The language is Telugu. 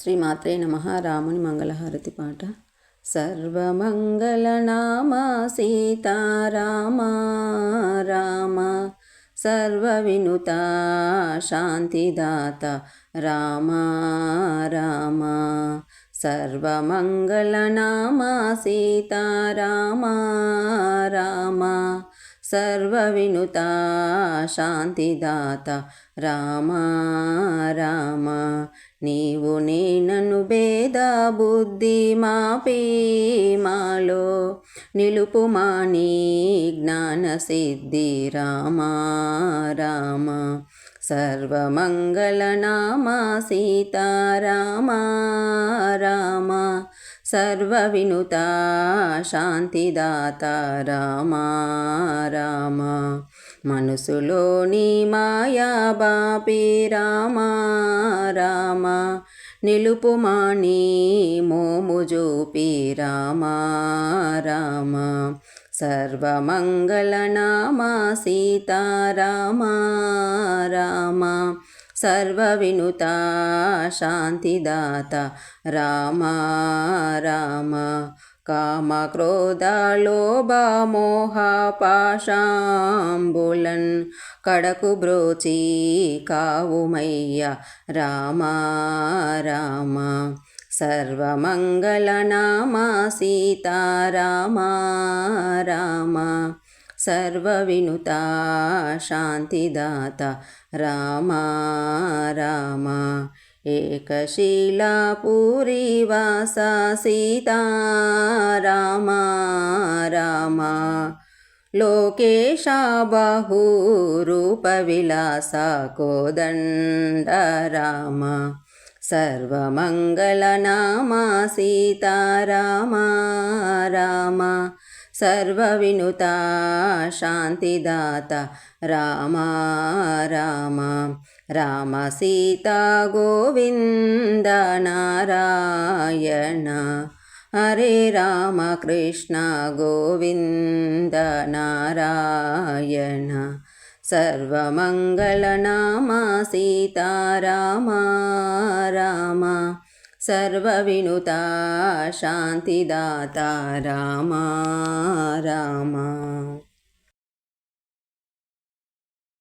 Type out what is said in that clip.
శ్రీమాత్రే నమః. రాముని మంగళహారతి పాట. సర్వమంగళనామ సీతారామ రామ, సర్వవినుత శాంతిదాత రామ రామ. సర్వమంగళనామ సీతారామ రామ, సర్వవినుత శాంతిదాత రామ రామ. నీవు నేనను భేద బుద్ధి మాపి మాలో నిలుపుమాని జ్ఞాన సిద్ధి రామ రామ. సర్వమంగళనామ సీతారామ రామ, సర్వవినుత శాంతిదాత రామ రామ. మనసులోని మాయా బాపి రామ రామ, నిలుపుమాని మోము జూపి రామ రామ. సర్వమంగళనామ సీతారామ రామ, సర్వవినుత శాంతిదాత రామ రామ. కామ క్రోధ లోభ మోహ పాశాంబులన్ కడకు బ్రోచి కావుమయ్య రామ రామ. సర్వమంగళనామ సీతారామ రామ, సర్వవినుత శాంతిదాత రామ రామ. ఏకశీలాపురీవాస సీతారామ రామ, లోకేశ బహురూప విలాస కోదండ రామ. సర్వమంగళనామ సీతారామ రామ, సర్వవినుత శాంతిదాత రామ రామ. రామ సీతా గోవింద నారాయణ, హరే రామ కృష్ణ గోవింద నారాయణ. సర్వమంగళనామ సీతారామ రామ, సర్వవినుత శాంతిదాత రామ రామ.